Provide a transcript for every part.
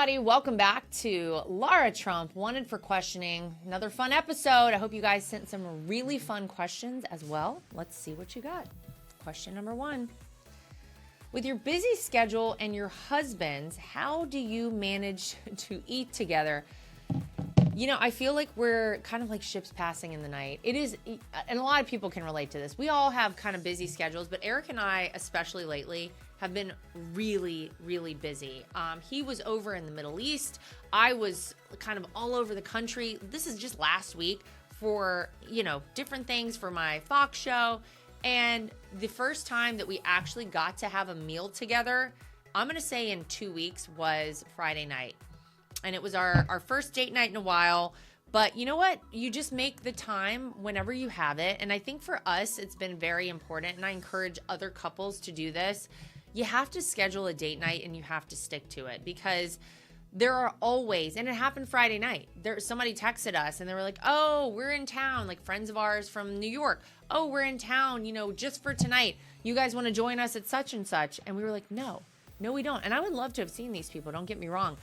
everybody. Welcome back to Lara Trump, Wanted for Questioning. Another fun episode. I hope you guys sent some really fun questions as well. Let's see what you got. Question number 1. With your busy schedule and your husband's, how do you manage to eat together? You know, I feel like we're kind of like ships passing in the night. It is, and a lot of people can relate to this. We all have kind of busy schedules, but Eric and I, especially lately, have been really, really busy. He was over in the Middle East. I was kind of all over the country. This is just last week for, different things for my Fox show. And the first time that we actually got to have a meal together, I'm going to say in 2 weeks, was Friday night. And it was our first date night in a while. But you know what? You just make the time whenever you have it. And I think for us, it's been very important. And I encourage other couples to do this. You have to schedule a date night and you have to stick to it, because there are always, and it happened Friday night. Somebody texted us and they were like, oh, we're in town, like friends of ours from New York. Oh, we're in town, just for tonight. You guys want to join us at such and such? And we were like, no, we don't. And I would love to have seen these people. Don't get me wrong.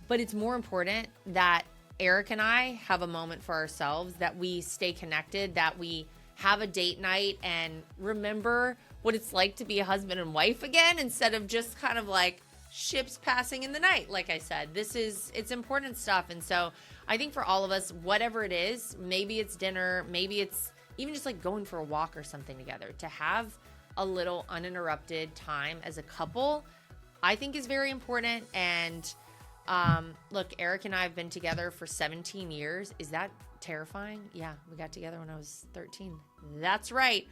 But it's more important that Eric and I have a moment for ourselves, that we stay connected, that we have a date night and remember what it's like to be a husband and wife again, instead of just kind of like ships passing in the night. Like I said, it's important stuff. And so I think for all of us, whatever it is, maybe it's dinner, maybe it's even just like going for a walk or something together, to have a little uninterrupted time as a couple, I think is very important. And look, Eric and I have been together for 17 years. Is that terrifying? Yeah, we got together when I was 13. That's right.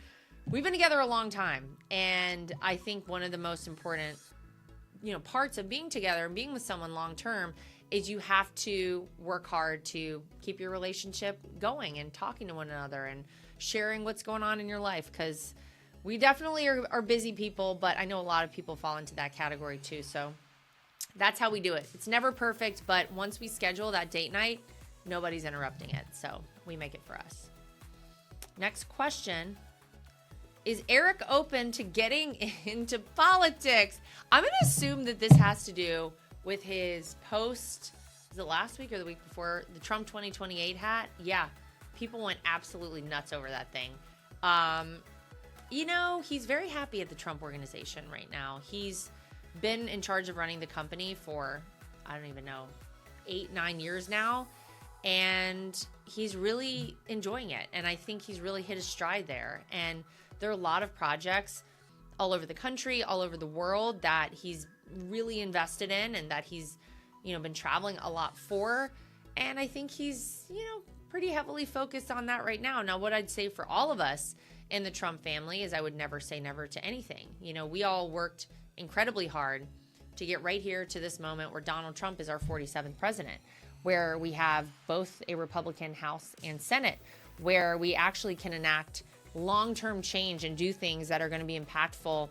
We've been together a long time. And I think one of the most important, parts of being together and being with someone long term is you have to work hard to keep your relationship going and talking to one another and sharing what's going on in your life. Because we definitely are busy people, but I know a lot of people fall into that category too. So that's how we do it. It's never perfect, but once we schedule that date night, nobody's interrupting it. So we make it for us. Next question. Is Eric open to getting into politics? I'm going to assume that this has to do with his post, is it last week or the week before, the Trump 2028 hat? Yeah, people went absolutely nuts over that thing. He's very happy at the Trump organization right now. He's been in charge of running the company for, I don't even know, 8-9 years now. And he's really enjoying it. And I think he's really hit his stride there. And there are a lot of projects all over the country, all over the world that he's really invested in and that he's, been traveling a lot for. And I think he's, pretty heavily focused on that right now. Now, what I'd say for all of us in the Trump family is I would never say never to anything. We all worked incredibly hard to get right here to this moment where Donald Trump is our 47th president, where we have both a Republican House and Senate, where we actually can enact long-term change and do things that are going to be impactful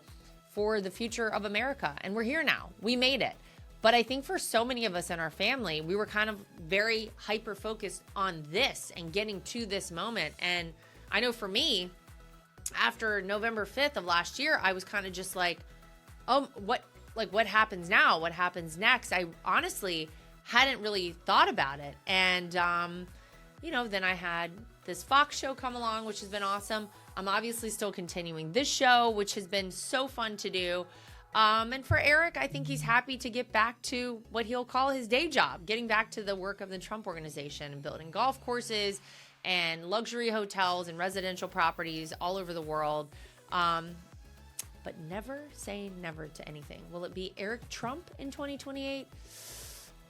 for the future of America. And we're here now. We made it. But I think for so many of us in our family, we were kind of very hyper-focused on this and getting to this moment. And I know for me, after November 5th of last year, I was kind of just like, oh, what happens now? What happens next? I honestly hadn't really thought about it. And, then I had this Fox show come along, which has been awesome. I'm obviously still continuing this show, which has been so fun to do. And for Eric, I think he's happy to get back to what he'll call his day job, getting back to the work of the Trump organization and building golf courses and luxury hotels and residential properties all over the world. But never say never to anything. Will it be Eric Trump in 2028?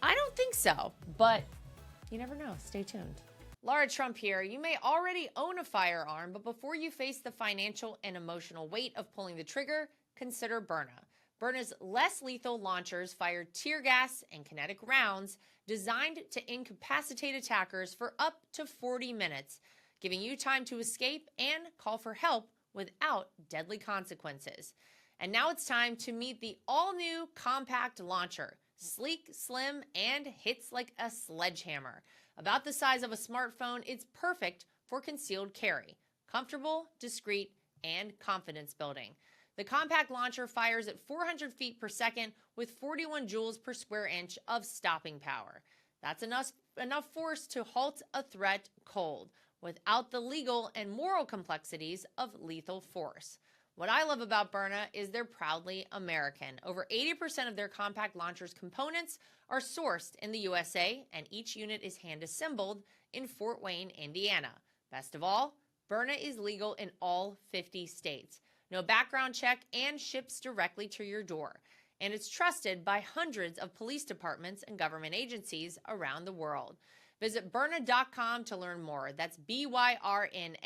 I don't think so, but you never know. Stay tuned. Lara Trump here. You may already own a firearm, but before you face the financial and emotional weight of pulling the trigger, consider Byrna. Byrna's less lethal launchers fire tear gas and kinetic rounds designed to incapacitate attackers for up to 40 minutes, giving you time to escape and call for help without deadly consequences. And now it's time to meet the all-new compact launcher. Sleek, slim, and hits like a sledgehammer. About the size of a smartphone, it's perfect for concealed carry. Comfortable, discreet, and confidence building. The compact launcher fires at 400 feet per second with 41 joules per square inch of stopping power. That's enough force to halt a threat cold without the legal and moral complexities of lethal force. What I love about Byrna is they're proudly American. Over 80% of their compact launcher's components are sourced in the USA, and each unit is hand-assembled in Fort Wayne, Indiana. Best of all, Byrna is legal in all 50 states. No background check, and ships directly to your door. And it's trusted by hundreds of police departments and government agencies around the world. Visit Byrna.com to learn more. That's BYRNA.com.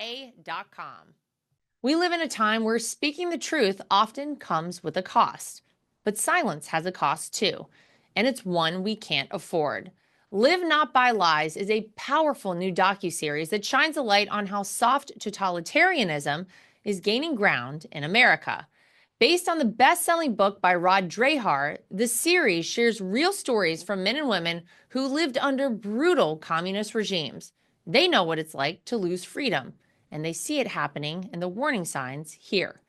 We live in a time where speaking the truth often comes with a cost. But silence has a cost too, and it's one we can't afford. Live Not by Lies is a powerful new docuseries that shines a light on how soft totalitarianism is gaining ground in America. Based on the best-selling book by Rod Dreher, the series shares real stories from men and women who lived under brutal communist regimes. They know what it's like to lose freedom, and they see it happening in the warning signs here.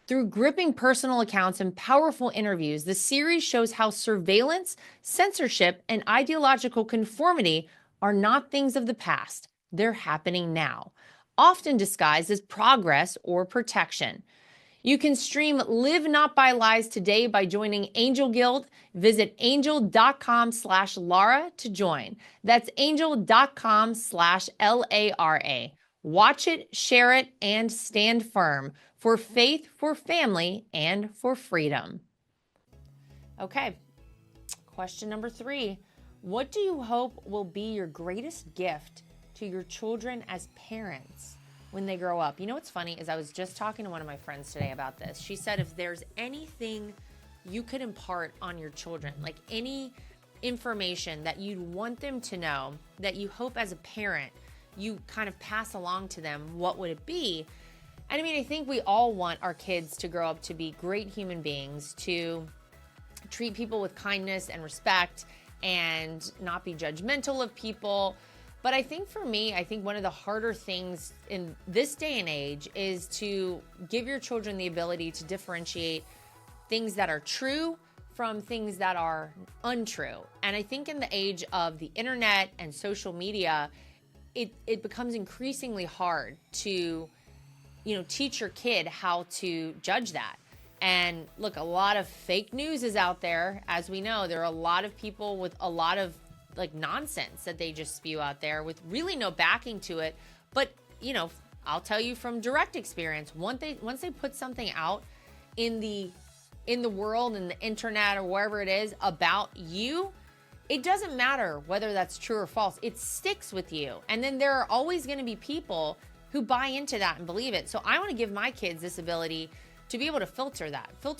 Through gripping personal accounts and powerful interviews, the series shows how surveillance, censorship, and ideological conformity are not things of the past. They're happening now, often disguised as progress or protection. You can stream Live Not by Lies today by joining Angel Guild. Visit angel.com/Lara to join. That's angel.com/LARA. Watch it, share it, and stand firm for faith, for family, and for freedom. Okay, question number 3. What do you hope will be your greatest gift to your children as parents when they grow up? You know what's funny is I was just talking to one of my friends today about this. She said if there's anything you could impart on your children, like any information that you'd want them to know, that you hope as a parent you kind of pass along to them, what would it be? And I mean, I think we all want our kids to grow up to be great human beings, to treat people with kindness and respect and not be judgmental of people. But I think for me, I think one of the harder things in this day and age is to give your children the ability to differentiate things that are true from things that are untrue. And I think in the age of the internet and social media, it becomes increasingly hard to, teach your kid how to judge that. And look, a lot of fake news is out there. As we know, there are a lot of people with a lot of nonsense that they just spew out there with really no backing to it. But, I'll tell you from direct experience, once they put something out in the world, in the internet or wherever it is about you, it doesn't matter whether that's true or false. It sticks with you. And then there are always going to be people who buy into that and believe it. So I want to give my kids this ability to be able to filter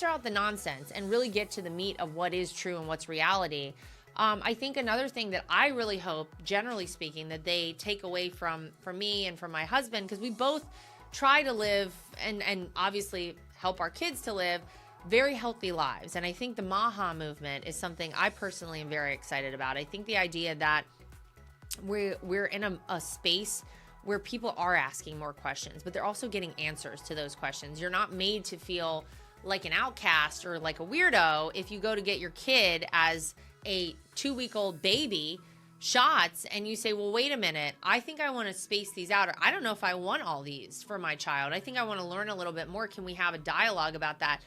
out the nonsense and really get to the meat of what is true and what's reality. I think another thing that I really hope, generally speaking, that they take away from me and from my husband, because we both try to live and obviously help our kids to live very healthy lives. And I think the Maha movement is something I personally am very excited about. I think the idea that we're in a space where people are asking more questions, but they're also getting answers to those questions. You're not made to feel like an outcast or like a weirdo if you go to get your kid as a 2-week-old baby shots and you say, well, wait a minute, I think I want to space these out, or I don't know if I want all these for my child. I think I want to learn a little bit more. Can we have a dialogue about that?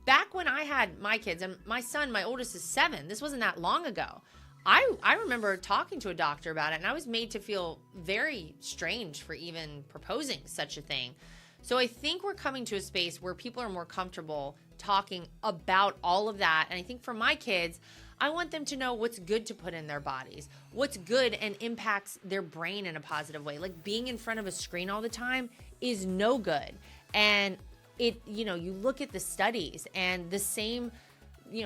Back when I had my kids, and my son, my oldest, is 7. This wasn't that long ago. I remember talking to a doctor about it, and I was made to feel very strange for even proposing such a thing. So I think we're coming to a space where people are more comfortable talking about all of that. And I think for my kids, I want them to know what's good to put in their bodies, what's good and impacts their brain in a positive way. Like being in front of a screen all the time is no good. And you look at the studies and the same,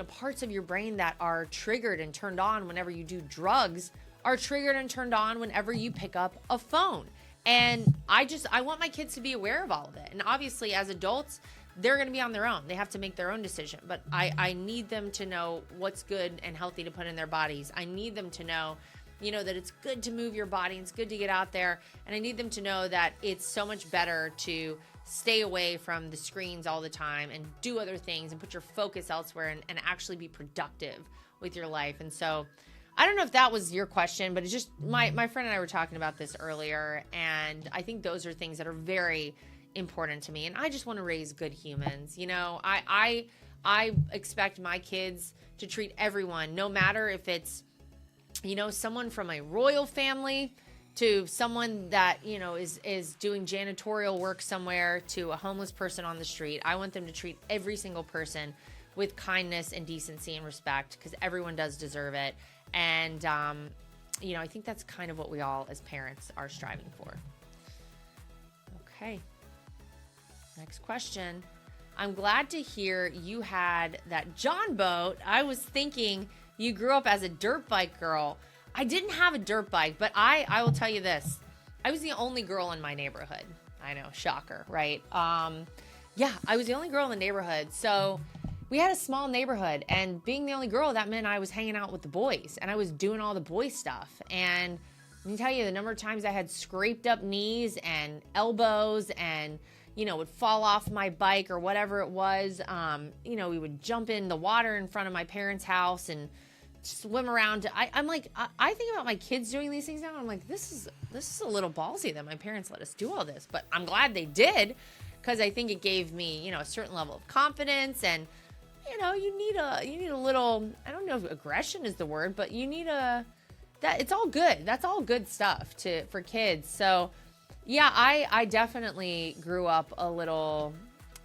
parts of your brain that are triggered and turned on whenever you do drugs are triggered and turned on whenever you pick up a phone. And I want my kids to be aware of all of it. And obviously as adults, they're going to be on their own. They have to make their own decision. But I need them to know what's good and healthy to put in their bodies. I need them to know, that it's good to move your body. And it's good to get out there. And I need them to know that it's so much better to stay away from the screens all the time and do other things and put your focus elsewhere and actually be productive with your life. And so I don't know if that was your question, but it's just my friend and I were talking about this earlier, and I think those are things that are very important to me. And I just want to raise good humans. You know, I expect my kids to treat everyone, no matter if it's, you know, someone from a royal family to someone that, you know, is doing janitorial work somewhere to a homeless person on the street. I want them to treat every single person with kindness and decency and respect, because everyone does deserve it. And, you know, I think that's kind of what we all as parents are striving for. Okay. Next question. I'm glad to hear you had that John boat. I was thinking you grew up as a dirt bike girl. I didn't have a dirt bike, but I will tell you this. I was the only girl in my neighborhood. I know, shocker, right? Yeah, I was the only girl in the neighborhood. So we had a small neighborhood, and being the only girl, that meant I was hanging out with the boys, and I was doing all the boy stuff. And let me tell you, the number of times I had scraped up knees and elbows and, you know, would fall off my bike or whatever it was. You know, we would jump in the water in front of my parents' house and swim around. I'm like, I think about my kids doing these things now. I'm like, this is a little ballsy that my parents let us do all this, but I'm glad they did, because I think it gave me, you know, a certain level of confidence. And, you know, you need a little, I don't know if aggression is the word, but you need that it's all good. That's all good stuff for kids. So yeah, I definitely grew up a little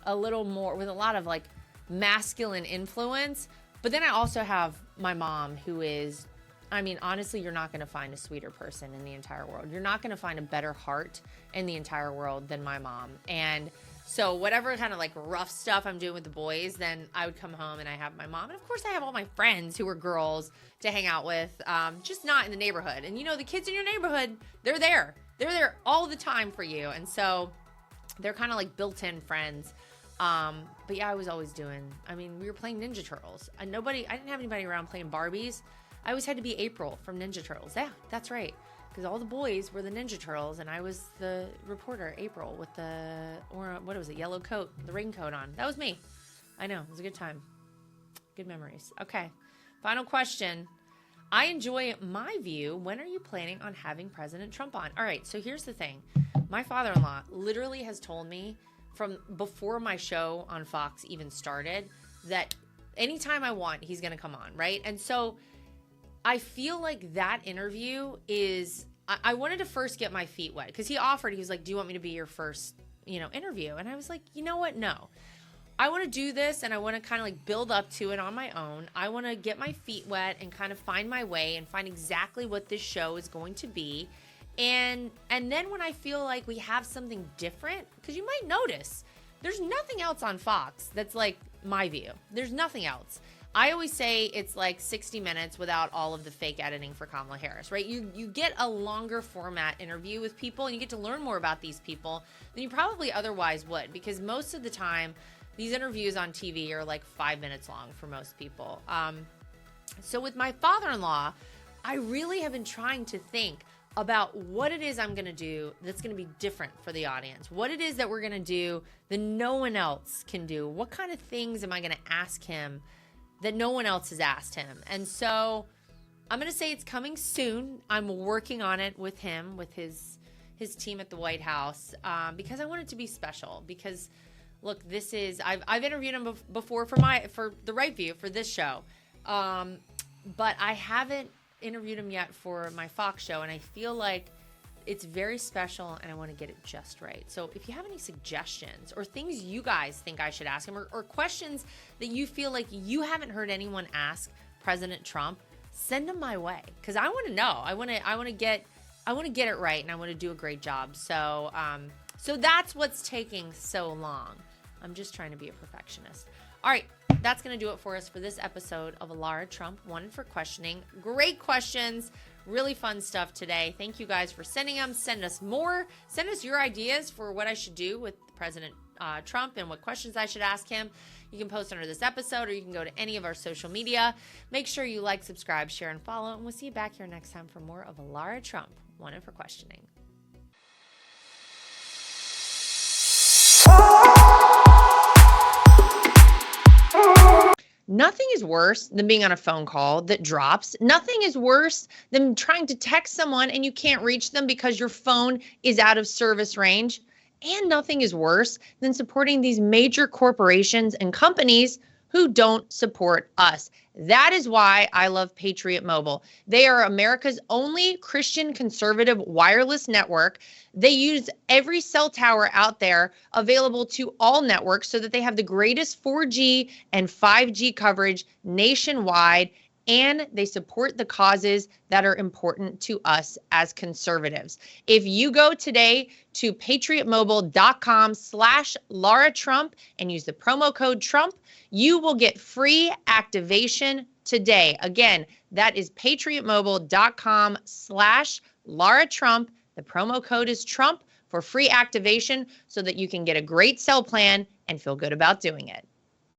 more with a lot of like masculine influence. But then I also have my mom, who is, I mean, honestly, you're not going to find a sweeter person in the entire world. You're not going to find a better heart in the entire world than my mom. And so whatever kind of like rough stuff I'm doing with the boys, then I would come home and I have my mom. And of course I have all my friends who are girls to hang out with, just not in the neighborhood. And you know, the kids in your neighborhood, they're there. They're there all the time for you. And so they're kind of like built-in friends. But yeah, I was always we were playing Ninja Turtles. I didn't have anybody around playing Barbies. I always had to be April from Ninja Turtles. Yeah, that's right. Because all the boys were the Ninja Turtles, and I was the reporter, April, with yellow coat, the raincoat on. That was me. I know, it was a good time. Good memories. Okay, final question. I enjoy my view. When are you planning on having President Trump on? All right, so here's the thing. My father-in-law literally has told me from before my show on Fox even started that anytime I want, he's going to come on, right? And so I feel like that interview is, I wanted to first get my feet wet, because he was like, do you want me to be your first, you know, interview? And I was like, you know what? No. I want to do this, and I want to kind of like build up to it on my own. I want to get my feet wet and kind of find my way and find exactly what this show is going to be. And then when I feel like we have something different, because you might notice there's nothing else on Fox that's like my view. There's nothing else. I always say it's like 60 minutes without all of the fake editing for Kamala Harris, right? You get a longer format interview with people, and you get to learn more about these people than you probably otherwise would, because most of the time these interviews on TV are like 5 minutes long for most people. So with my father-in-law, I really have been trying to think about what it is I'm going to do that's going to be different for the audience. What it is that we're going to do that no one else can do. What kind of things am I going to ask him that no one else has asked him? And so I'm going to say it's coming soon. I'm working on it with him, with his team at the White House, because I want it to be special. Because look, I've interviewed him before for the Right View, for this show, but I haven't interviewed him yet for my Fox show, and I feel like it's very special, and I want to get it just right. So if you have any suggestions or things you guys think I should ask him, or questions that you feel like you haven't heard anyone ask President Trump, send them my way, because I want to know. I want to get it right, and I want to do a great job. So so that's what's taking so long. I'm just trying to be a perfectionist. All right, that's going to do it for us for this episode of Lara Trump Wanted for Questioning. Great questions, really fun stuff today. Thank you guys for sending them. Send us more. Send us your ideas for what I should do with President Trump and what questions I should ask him. You can post under this episode, or you can go to any of our social media. Make sure you like, subscribe, share, and follow, and we'll see you back here next time for more of Lara Trump Wanted for Questioning. Nothing is worse than being on a phone call that drops. Nothing is worse than trying to text someone and you can't reach them because your phone is out of service range. And nothing is worse than supporting these major corporations and companies who don't support us. That is why I love Patriot Mobile. They are America's only Christian conservative wireless network. They use every cell tower out there available to all networks so that they have the greatest 4G and 5G coverage nationwide, and they support the causes that are important to us as conservatives. If you go today to patriotmobile.com/Lara Trump and use the promo code Trump, you will get free activation today. Again, that is patriotmobile.com/Lara Trump. The promo code is Trump for free activation so that you can get a great cell plan and feel good about doing it.